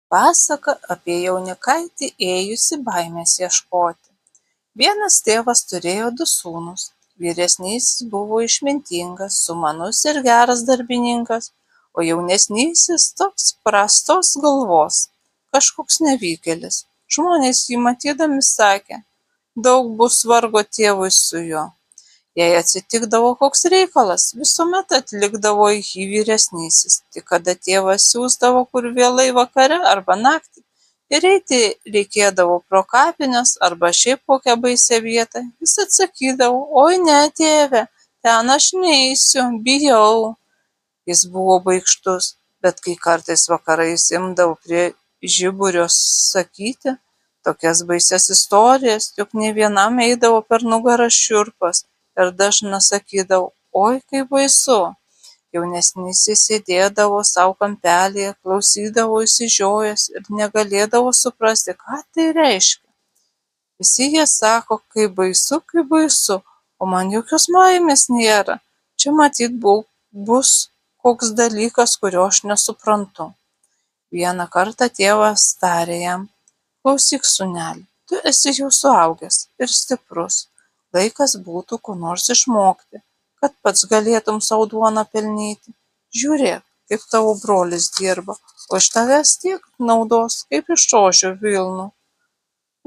Pasaka apie jaunikaitį ėjusį baimės ieškoti. Vienas tėvas turėjo du sūnus. Vyresnysis buvo išmintingas, sumanus ir geras darbininkas, o jaunesnysis toks prastos galvos, kažkoks nevykėlis. Žmonės jį matydami sakė, daug bus vargo tėvui su juo. Jei atsitikdavo koks reikalas, visuomet atlikdavo jį vyresnysis, tik kada tėvas siųsdavo kur vėlai vakare arba naktį ir eiti reikėdavo pro kapines arba šiaip kokią baisią vietą, jis atsakydavo, oi ne, tėve, ten aš neisiu, bijau. Jis buvo baikštus, bet kai kartais vakarais imdavo prie žiburio sakyti tokias baisias istorijas, juk ne vienam eidavo per nugarą šiurpas ir dažnas sakydavo, oi kaip baisu. Jaunesnysis sėdėdavo sau kampelyje, klausydavo išsižiojęs ir negalėdavo suprasti, ką tai reiškia. Visi jie sako, kaip baisu, o man jokios baimės nėra. Čia matyt bus koks dalykas, kurio aš nesuprantu. Vieną kartą tėvas tarė jam, klausyk, sūneli, tu esi jau suaugęs ir stiprus. Laikas būtų ko nors išmokti, kad pats galėtum savo duoną pelnyti. Žiūrėk, kaip tavo brolis dirba, o iš tavęs tiek naudos, kaip iš ožio vilnų.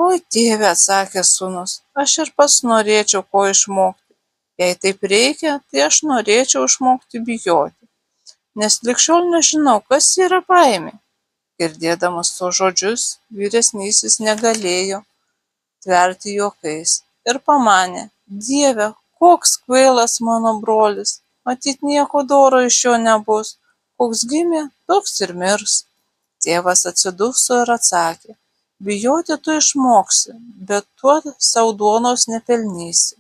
Oi, tėve, atsakė sūnus, aš ir pats norėčiau ko išmokti. Jei taip reikia, tai aš norėčiau išmokti bijoti, nes ligšiol nežinau, kas yra baimė. Girdėdamas tuos žodžius, vyresnysis negalėjo tverti juokais ir pamanė, Dieve, koks kvailas mano brolis, matyt nieko doro iš jo nebus, koks gimė, toks ir mirs. Tėvas atsiduso ir atsakė, bijoti tu išmoksi, bet tuo sau duonos nepelnysi.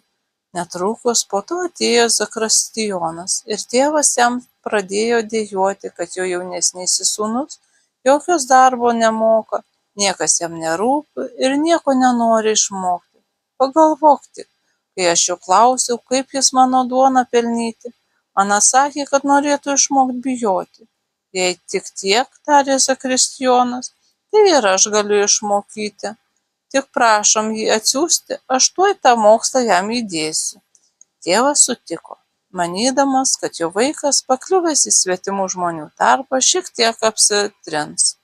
Netrukus po to atėjo Zakristijonas ir tėvas jam pradėjo dejuoti, kad jo jaunesnysis sūnus jokios darbo nemoka, niekas jam nerūpi ir nieko nenori išmokti. Pagalvok tik, kai aš jo klausiau, kaip jis mano duoną pelnyti, man atsakė, kad norėtų išmokti bijoti. Jei tik tiek, tarė Zakristijonas, tai ir aš galiu išmokyti. Tik prašom jį atsiųsti, aš tuoj tą mokslą jam įdėsiu. Tėvas sutiko, manydamas, kad jo vaikas, pakliuvęs į svetimų žmonių tarpą, šiek tiek apsitrins.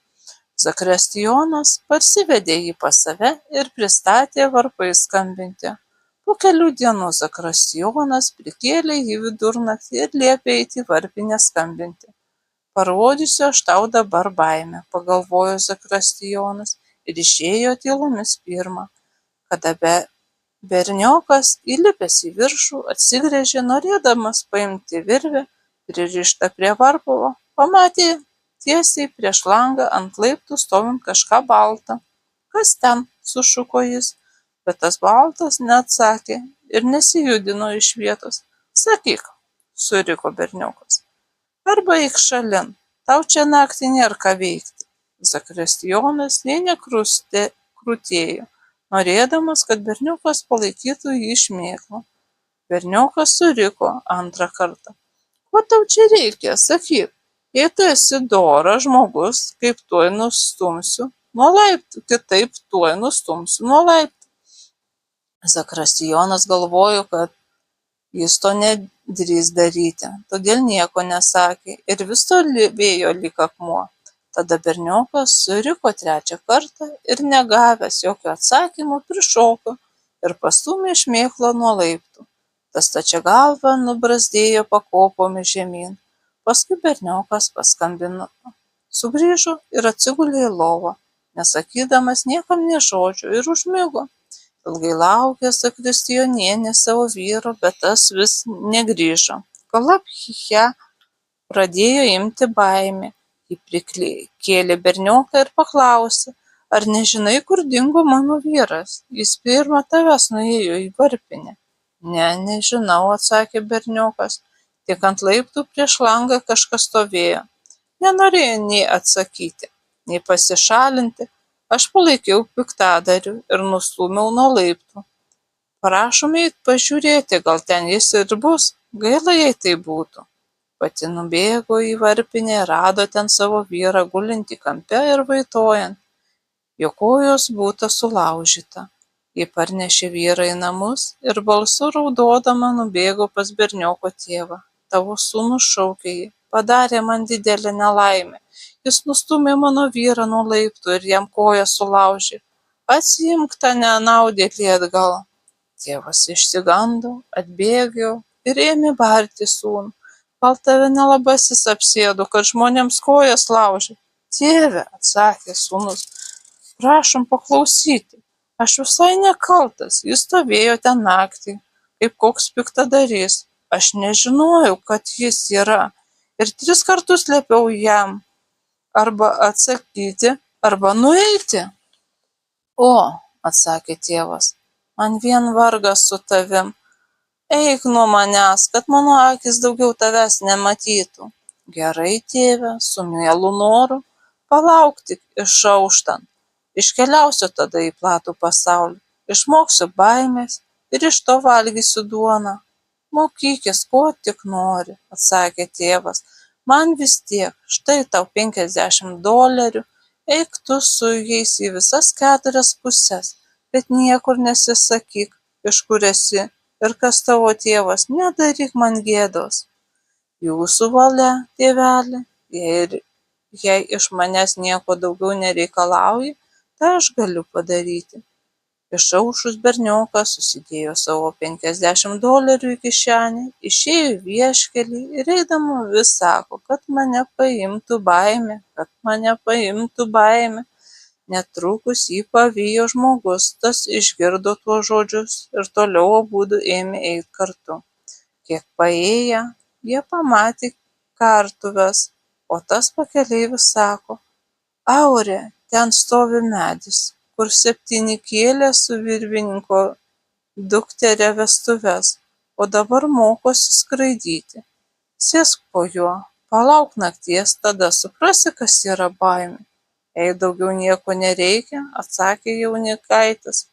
Zakristijonas parsivedė jį pas save ir pristatė varpais skambinti. Po kelių dienų Zakristijonas prikėlė jį vidurnaktį ir liepė eiti į varpinę skambinti. Parodysiu aš tau dabar baimę, pagalvojo Zakristijonas ir išėjo tylomis pirma. Kada berniokas, įlipęs į viršų, atsigręžė, norėdamas paimti virvę, pririštą prie varpo, pamatė tiesiai prieš langą ant laiptų stovint kažką baltą. Kas ten? Sušuko jis, bet tas baltas neatsakė ir nesijudino iš vietos. Sakyk, suriko berniokas, arba eik šalin, tau čia naktį nėra ką veikti. Zakristijonas nė nekrutėjo, norėdamas, kad berniokas palaikytų jį šmėklą. Berniokas suriko antrą kartą. Ko tau čia reikia, sakyk? Jei tu esi doras žmogus, kaip tuoj nustumsiu nuo laiptų, kitaip tuoj nustumsiu nuo laiptų. Zakristijonas galvojo, kad jis to nedrįs daryti, todėl nieko nesakė ir vis stovėjo lyg akmuo. Tada berniokas suriko trečią kartą ir negavęs jokio atsakymo prišoko ir pastūmė šmėklą nuo laiptų. Tas stačia galva nubrazdėjo pakopomis žemyn. Paskui berniokas paskambino, sugrįžo ir atsigulė į lovą, nesakydamas niekam nė žodžio ir užmigo. Ilgai laukė Zakristijonienė savo vyro, bet tas vis negrįžo. Galop ją pradėjo imti baimė. Ji prikėlė bernioką ir paklausė, ar nežinai, kur dingo mano vyras? Jis pirma tavęs nuėjo į varpinę. Ne, nežinau, atsakė berniokas. Tik ant laiptų prieš langą kažkas stovėjo. Nenorėjo nei atsakyti, nei pasišalinti. Aš palaikiau piktadariu ir nustūmiau nuo laiptų. Prašom eit pažiūrėti, gal ten jis ir bus. Gaila, jei tai būtų. Pati nubėgo į varpinę ir rado ten savo vyrą gulintį kampe ir vaitojant, jo kojos būta sulaužyta. Ji parnešė vyrą į namus ir balsu raudodama nubėgo pas bernioko tėvą. Tavo sūnus, šaukė ji, padarė man didelę nelaimę. Jis nustūmė mano vyrą nuo laiptų ir jam koją sulaužė. Atsiimk tą nenaudėlį atgal. Tėvas išsigando, atbėgo ir ėmė barti sūnų. Gal tave nelabasis apsėdo, kad žmonėms kojas laužė? Tėve, atsakė sūnus, prašom paklausyti. Aš visai nekaltas, jis stovėjo ten naktį, kaip koks piktadarys. Aš nežinojau, kad jis yra, ir 3 kartus liepiau jam arba atsakyti, arba nueiti. O, atsakė tėvas, man vien vargas su tavim. Eik nuo manęs, kad mano akys daugiau tavęs nematytų. Gerai, tėve, su mielu noru, palauk tik išauštant. Iškeliausiu tada į platų pasaulį, išmoksiu baimės ir iš to valgysiu duoną. Mokykis, ko tik nori, atsakė tėvas. Man vis tiek, štai tau $50, eik tu su jais į visas 4 puses, bet niekur nesisakyk, iš kur esi ir kas tavo tėvas, nedaryk man gėdos. Jūsų valia, tėveli, jei iš manęs nieko daugiau nereikalauji, tai aš galiu padaryti. Išaušus berniokas susidėjo savo $50 į kišenę, išėjo į vieškelį ir eidama vis sako, kad mane paimtų baimė, kad mane paimtų baimė. Netrukus jį pavijo žmogus, tas išgirdo tuos žodžius ir toliau abudu ėmė eiti kartu. Kiek paėję, jie pamatė kartuves, o tas pakeleivis sako, Aure, ten stovi medis, kur 7 kėlė su virbininko dukteria vestuves, o dabar mokosi skraidyti. Sėsk po juo, palauk nakties, tada suprasi, kas yra baimė. Jei daugiau nieko nereikia, atsakė jaunikaitis.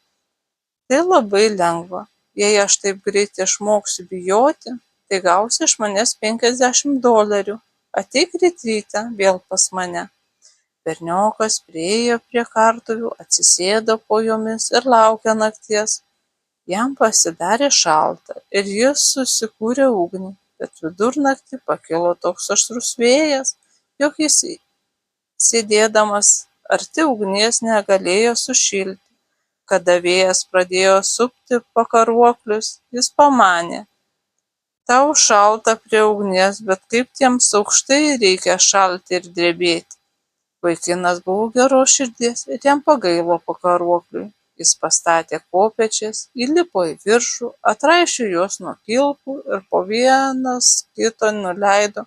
Tai labai lengva. Jei aš taip greit išmoksiu bijoti, tai gausi iš manęs $50. Ateik rytą vėl pas mane. Berniokas priėjo prie kartuvių, atsisėdo po jomis ir laukė nakties. Jam pasidarė šalta ir jis susikūrė ugnį, bet vidurnaktį pakilo toks aštrus vėjas, jog jis sėdėdamas arti ugnies negalėjo sušilti. Kada vėjas pradėjo supti pakaruoklius, jis pamanė, tau šalta prie ugnies, bet kaip tiems aukštai reikia šalti ir drebėti. Vaikinas buvo geros širdies ir jam pagailo pakaruokliui. Jis pastatė kopėčias, įlipo į viršų, atraišė juos nuo kilpų ir po vienas kito nuleido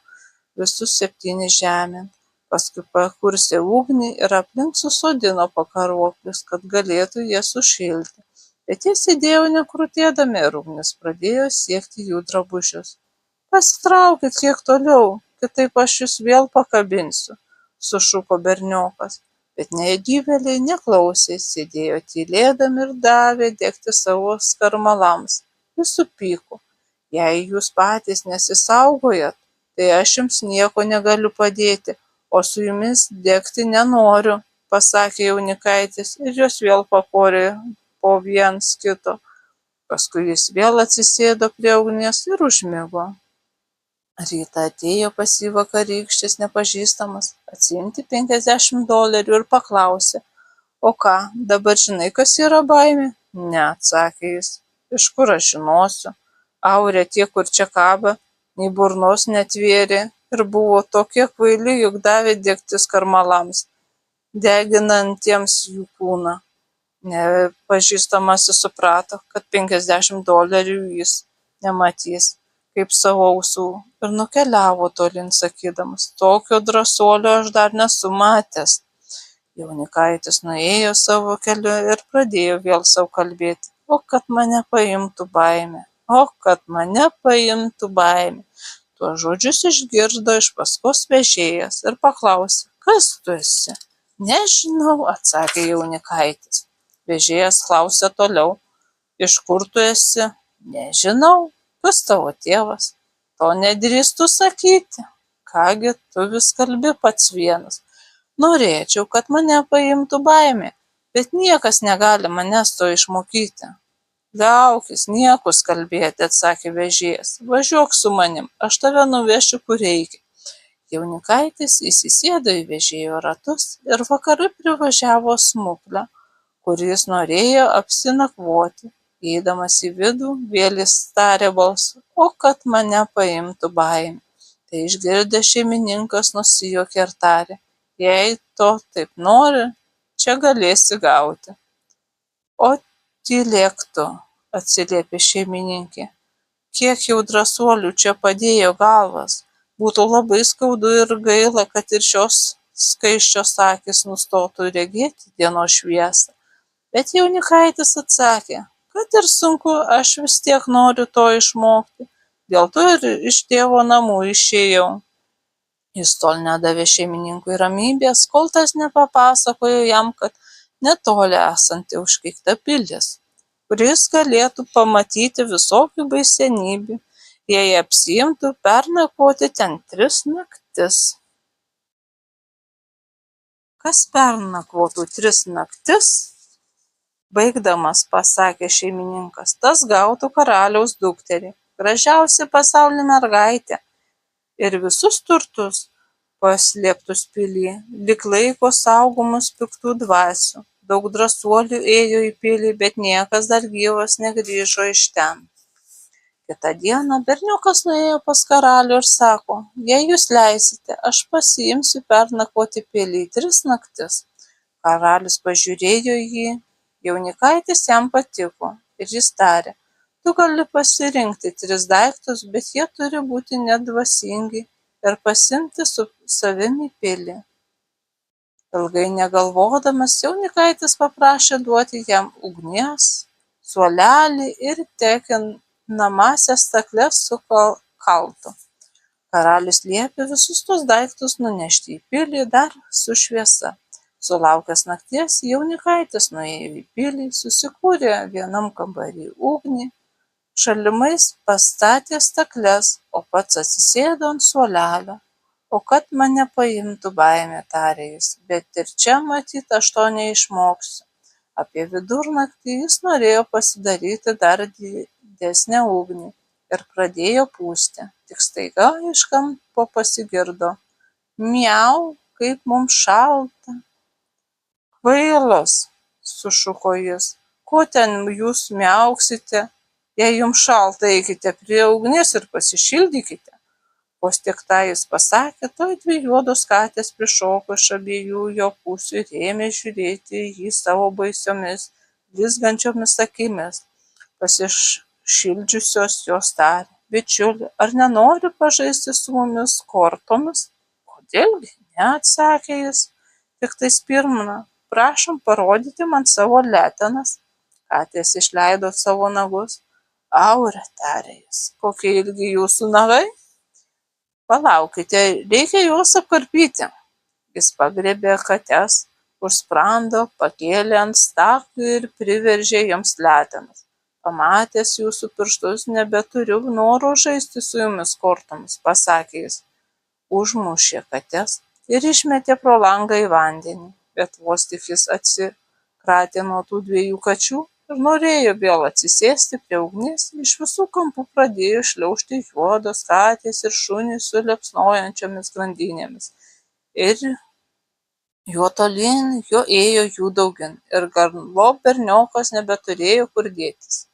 visus 7 žemėn. Paskui pakursė ugnį ir aplink susodino pakaruoklius, kad galėtų jie sušilti. Bet jie sėdėjo nekrutėdami ir ugnis pradėjo siekti jų drabužius. Pasitraukit kiek toliau, kitaip aš jus vėl pakabinsiu, sušuko berniokas. Bet negyvėliai neklausė, sėdėjo tylėdami ir davė degti savo skarmalams. Jis supyko. Jei jūs patys nesisaugojat, tai aš jums nieko negaliu padėti, o su jumis degti nenoriu, pasakė jaunikaitis ir jos vėl pakorė po viens kito. Paskui jis vėl atsisėdo prie ugnies ir užmigo. Rytą atėjo pas jį vakarykštis nepažįstamas atsiimti $50 ir paklausė, o ką, dabar žinai, kas yra baimė? Ne, atsakė jis, iš kur aš žinosiu? Aurė tie, kur čia kaba, nei burnos netvėrė ir buvo tokie kvaili, jog davė degti skarmalams, deginantiems jų kūną. Nepažįstamasis suprato, kad $50 jis nematys kaip savo ausų ir nukeliavo tolyn sakydamas, tokio drąsuolio aš dar nesu matęs. Jaunikaitis nuėjo savo keliu ir pradėjo vėl savo kalbėti, o kad mane paimtų baimė, o kad mane paimtų baimė. Tuos žodžius išgirdo iš paskos vežėjas ir paklausė, kas tu esi? Nežinau, atsakė jaunikaitis. Vežėjas klausė toliau, iš kur tu esi? Nežinau. Kas tavo tėvas? to nedrįstu sakyti. Kągi tu vis kalbi pats vienas. Norėčiau, kad mane paimtų baimė, bet niekas negali manęs to išmokyti. Liaukis niekus kalbėti, atsakė vežėjas. Važiuok su manim, aš tave nuvešiu kur reikia. Jaunikaitis įsisėdo į vežėjo ratus ir vakarui privažiavo smuklę, kur jis norėjo apsinakvoti. Eidamas į vidų, vėl jis tarė balsu, o kad mane paimtų baimė. Tai išgirdęs šeimininkas nusijuokė ir tarė, jei to taip nori, čia galėsi gauti. O tylėk tu, atsiliepė šeimininkė. Kiek jau drąsuolių čia padėjo galvas. Būtų labai skaudu ir gaila, kad ir šios skaisčios akys nustotų regėti dienos šviesą. Bet jaunikaitis atsakė, kad ir sunku, aš vis tiek noriu to išmokti. Dėl to ir iš tėvo namų išėjau. Jis tol nedavė šeimininkui ramybės, kol tas nepapasakojo jam, kad netoli esanti užkeikta pilis, kuris galėtų pamatyti visokių baisenybių, jei apsiimtų pernakvoti ten 3 naktis. Kas pernakvotų 3 naktis? Baigdamas pasakė šeimininkas, tas gautų karaliaus dukterį, gražiausią pasaulio mergaitę ir visus turtus paslėptus pilyje, lyg laiko saugomus piktų dvasių. Daug drąsuolių ėjo į pilį, bet niekas dar gyvas negrįžo iš ten. Kitą dieną berniukas nuėjo pas karalių ir sako, jei jūs leisite, aš pasiimsiu pernakvoti pilį 3 naktis. Karalius pažiūrėjo į jį, jaunikaitis jam patiko ir jis tarė, tu gali pasirinkti 3 daiktus, bet jie turi būti nedvasingi ir pasiimti su savimi pilį. Ilgai negalvodamas, jaunikaitis paprašė duoti jam ugnies, suolelį ir tekinamąsias stakles su kaltu. Karalius liepė visus tus daiktus nunešti į pilį dar su šviesa. Sulaukęs nakties, jaunikaitis nuėjo į pilį, susikūrė vienam kambarį ugnį, šalimais pastatė stakles, o pats atsisėdo ant suolelio. O kad mane paimtų baimė, tarė jis, bet ir čia matyt aš to neišmoksiu. Apie vidurnaktį jis norėjo pasidaryti dar didesnę ugnį ir pradėjo pūsti. Tik staiga iš kampo pasigirdo, miau, kaip mums šalta. Kvailas, sušuko jis, ko ten jūs miauksite, jei jums šalta, eikite prie ugnies ir pasišildykite. Vos tik tą jis pasakė, tuoj 2 juodos katės prišoko iš abiejų jo pusių ir ėmė žiūrėti į jį savo baisiomis, blizgančiomis akimis. Pasišildžiusios jos tarė, bičiuli, ar nenori pažaisti su mumis kortomis? Kodėlgi, ne, atsakė jis, tik tai pirmą. Prašom parodyti man savo letenas. Katės išleido savo nagus. Aure, tarė jis, kokie ilgi jūsų nagai? Palaukite, reikia juos apkarpyti. Jis pagriebė kates už sprando, pakėlė ant staklių ir priveržė joms letenas. Pamatęs jūsų pirštus, nebeturiu noro žaisti su jumis kortomis, pasakė jis. Užmušė kates ir išmetė pro langą į vandenį. Bet vos tik jis atsikratė nuo tų 2 kačių ir norėjo vėl atsisėsti prie ugnies, iš visų kampų pradėjo šliaužti juodos katės ir šunys su liepsnojančiomis grandinėmis. Ir juo tolyn, juo ėjo jų daugin, ir galop berniokas nebeturėjo kur dėtis.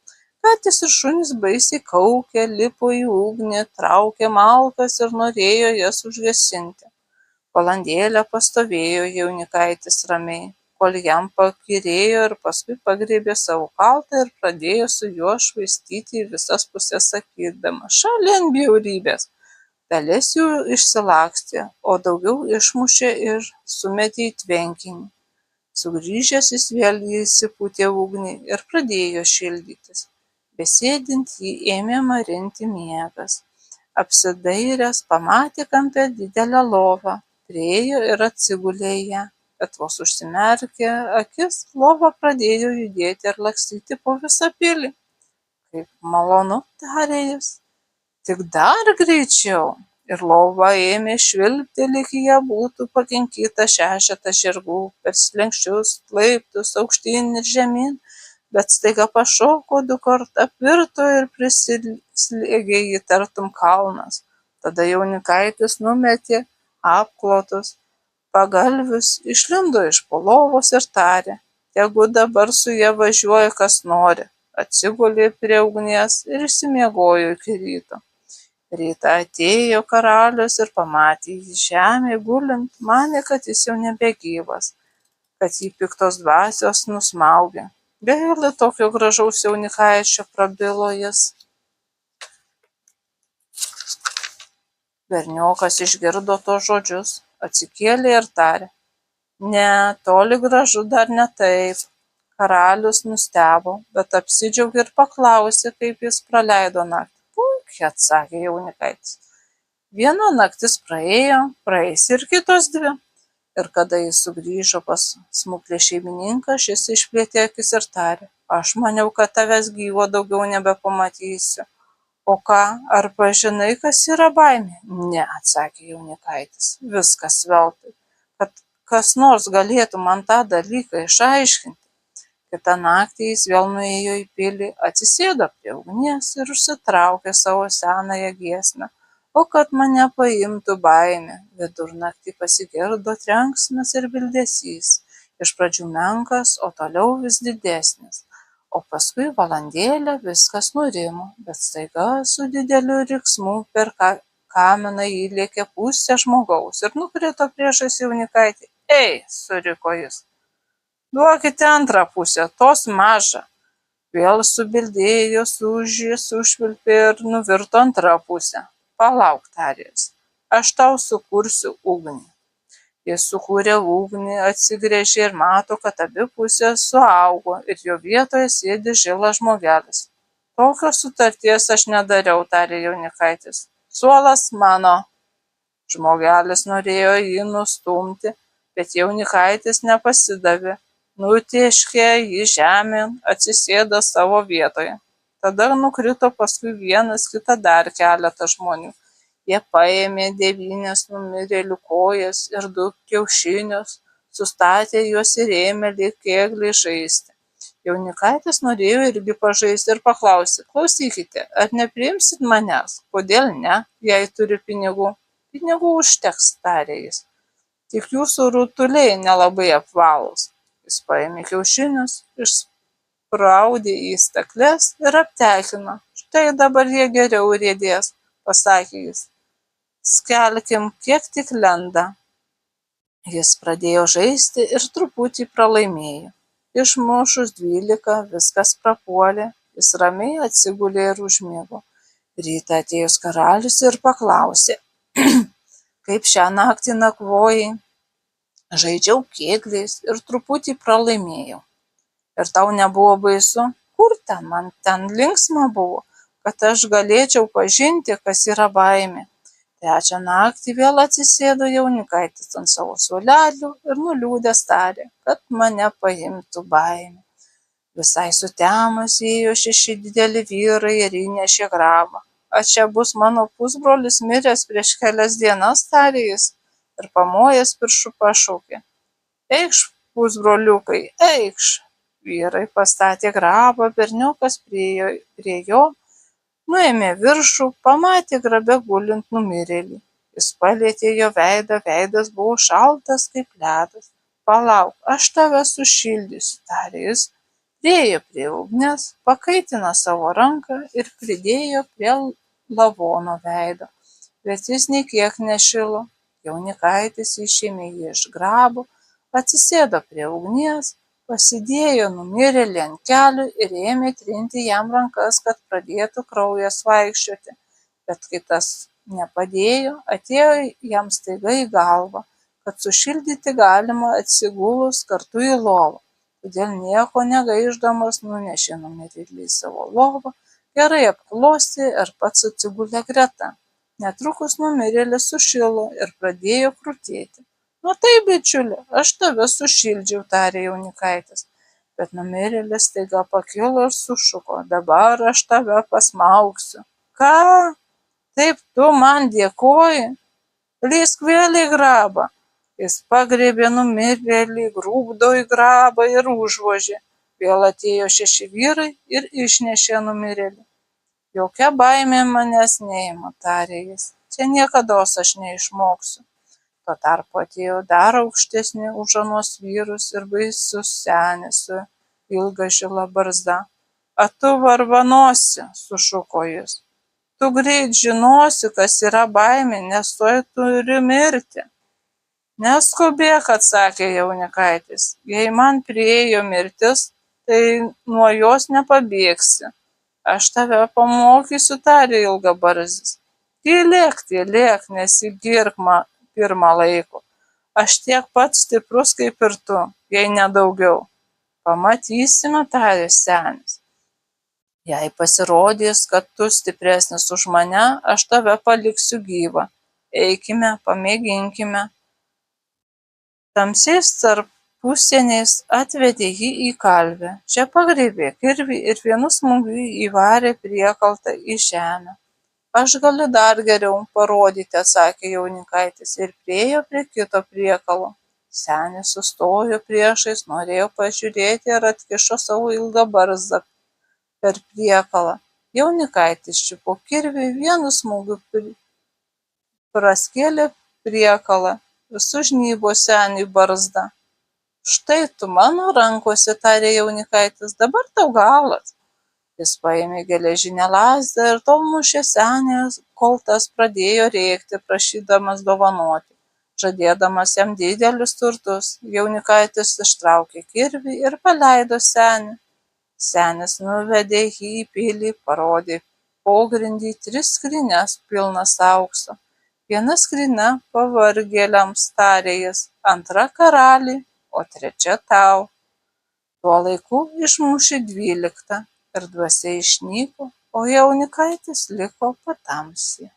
Katės ir šunys baisiai kaukė, lipo į ugnį, traukė malkas ir norėjo jas užgesinti. Valandėlę pastovėjo jaunikaitis ramiai, kol jam pakyrėjo ir paskui pagriebė savo kaltą ir pradėjo su juo švaistyti į visas puses sakydama, šalin bjaurybės. Dalis jų išsilakstė, o daugiau išmušė ir sumetė į tvenkinį. Sugrįžęs jis vėl įsipūtė ugnį ir pradėjo šildytis. Besėdint jį ėmė marinti miegas. Apsidairęs pamatė kampe didelę lovą. Priėjo ir atsigulė į ją, bet vos užsimerkė akis, lova pradėjo judėti ir lakstyti po visą pilį. Kaip malonu, tarė jis. tik dar greičiau, ir lova ėmė švilpti, lyg į ją būtų pakinkyta 6 žirgų per slenksčius, laiptus, aukštyn ir žemyn, bet staiga pašoko, dukart apvirto ir prisislėgė jį tartum kalnas. Tada jaunikaitis numetė apklotus pagalvius, išlindo iš po lovos ir tarė: tegu dabar su ja važiuoja kas nori. Atsigulė prie ugnies ir išsimiegojo iki ryto. Rytą atėjo karalius ir pamatė jį žemėje gulint, manė, kad jis jau nebegyvas, kad jį piktos dvasios nusmaugė. Gaila tokio gražaus jaunikaičio, prabilo jis. Berniokas išgirdo tos žodžius, atsikėlė ir tarė: ne, toli gražu dar ne taip. Karalius nustebo, bet apsidžiaugė ir paklausė, kaip jis praleido naktį. Puikiai, atsakė jaunikaitis. Viena naktis praėjo, praeis ir kitos 2. Ir kada jis sugrįžo pas smuklės šeimininką, šis išplėtė akis ir tarė: aš maniau, kad tavęs gyvo daugiau nebepamatysiu. O ką, ar pažinai, kas yra baimė? Ne, atsakė jaunikaitis, viskas veltui, kad kas nors galėtų man tą dalyką išaiškinti. Kitą naktį jis vėl nuėjo į pilį, atsisėdo prie ugnies ir užsitraukė savo senąją giesmę. O kad mane paimtų baimė, vidurnaktį pasigirdo trenksmas ir bildesys, iš pradžių menkas, o toliau vis didesnis. O paskui valandėlę viskas nurimo, bet staiga su dideliu riksmu per kaminą įlėkė pusė žmogaus ir nukrito priešais jaunikaitį. Ei, suriko jis, duokite antrą pusę, tos maža. Vėl subildėjo, suūžė, sušvilpė ir nuvirto antrą pusę. Palauk, tarė jis, aš tau sukursiu ugnį. Jis sukūrė ugnį, atsigręžė ir mato, kad abi pusės suaugo ir jo vietoje sėdi žilas žmogelis. Tokios sutarties aš nedariau, tarė jaunikaitis. Suolas mano. Žmogelis norėjo jį nustumti, bet jaunikaitis nepasidavė, nutėškė jį žemėn, atsisėdo savo vietoje. Tada nukrito paskui vienas kitą dar keletą žmonių. Jie paėmė 9 numirėlių kojas ir 2 kiaušinius, sustatė juos ir ėmė lyg kėgliai žaisti. Jaunikaitis norėjo irgi pažaisti ir paklausė: klausykite, ar nepriimsit manęs? Kodėl ne, jei turi pinigų? Pinigų užteks, tarė jis. Tik jūsų rutuliai nelabai apvalūs. Jis paėmė kiaušinius, išspraudė į stakles ir aptekino. Štai dabar jie geriau riedės, pasakė jis. Skelkim, kiek tik lenda. Jis pradėjo žaisti ir truputį pralaimėjo. Išmušus 12 viskas prapuolė, jis ramiai atsigulė ir užmigo. Rytą atėjus karalius ir paklausė: kaip šią naktį nakvojai? Žaidžiau kėgliais ir truputį pralaimėjau. Ir tau nebuvo baisu? Kur ten, man ten linksma buvo, kad aš galėčiau pažinti, kas yra baimė. Trečią naktį vėl atsisėdo jaunikaitis ant savo suolelio ir nuliūdęs tarė, kad mane paimtų baimė. Visai sutemus ėjo 6 dideli vyrai ir įnešė grabą. Ar čia bus mano pusbrolis miręs prieš kelias dienas, tarė jis, ir pamojęs pirštu pašaukė: eikš, pusbroliukai, eikš. Vyrai pastatė grabą, berniokas prie jo, nuėmė viršų, pamatė grabe gulint numirėlį. Jis palietė jo veidą, veidas buvo šaltas kaip ledas. Palauk, aš tave sušildysiu, tarė jis, priėjo prie ugnies, pakaitino savo ranką ir pridėjo prie lavono veido, bet jis nė kiek nešilo. Jaunikaitis išėmė jį iš grabo, atsisėdo prie ugnies, pasidėjo numirėlį ant kelių ir ėmė trinti jam rankas, kad pradėtų kraujas vaikščioti. Bet kai tas nepadėjo, atėjo jam staiga į galvą, kad sušildyti galima atsigulus kartu į lovą. Todėl nieko negaišdamas nunešė numirėlį į savo lovą, gerai apglostė ir pats atsigulė greta. Netrukus numirėlis sušilo ir pradėjo krutėti. Nu taip, bičiuli, aš tave sušildžiau, tarė jaunikaitis, bet numirėlis staiga pakilo ir sušuko: dabar aš tave pasmaugsiu. Ką? taip tu man dėkoji? Lįsk vėl į grabą. Jis pagriebė numirėlį, grūdo į grabą ir užvožė. Vėl atėjo 6 vyrai ir išnešė numirėlį. Jokia baimė manęs neima, tarė jis. Čia niekados aš neišmoksiu. Tuo tarpu atėjo dar aukštesni už anuos vyrus ir baisus senis su ilga žila barzda. A tu varvanosi, sušuko jis. Tu greit žinosi, kas yra baimė, nes tuoj turi mirti. Neskubėk, atsakė jaunikaitis. Jei man priėjo mirtis, tai nuo jos nepabėgsi. Aš tave pamokysiu, tarė ilgabarzis. Tylėk, nesigirk pirmą laiko. Aš tiek pat stiprus kaip ir tu, jei ne daugiau. Pamatysime, tarė senis. Jei pasirodys, kad tu stipresnis už mane, aš tave paliksiu gyvą. Eikime, pamėginkime. Tamsiais tarpusieniais atvedė jį į kalvę. Čia pagriebė kirvį ir vienu smūgiu įvarė priekaltą į žemę. Aš galiu dar geriau parodyti, atsakė jaunikaitis ir priėjo prie kito priekalo. Senis sustojo priešais, norėjo pažiūrėti ir atkišo savo ilgą barzdą per priekalą. Jaunikaitis čiupo kirvį, vienu smūgiu praskėlė priekalą ir sužnybo seniui barzdą. Štai tu mano rankose, tarė jaunikaitis, dabar tau galas. Jis paėmė geležinę lazdą ir tol mušė senį, kol tas pradėjo rėkti, prašydamas dovanoti, žadėdamas jam didelius turtus. Jaunikaitis ištraukė kirvį ir paleido senį. Senis nuvedė jį į pilį, parodė pogrindį 3 skrynias pilnas aukso. Viena skrynia pavargėliams, tarė jis, antra karaliui, o 3 tau. Tuo laiku išmušė 12 ir dvasia išnyko, o jaunikaitis liko patamsyje.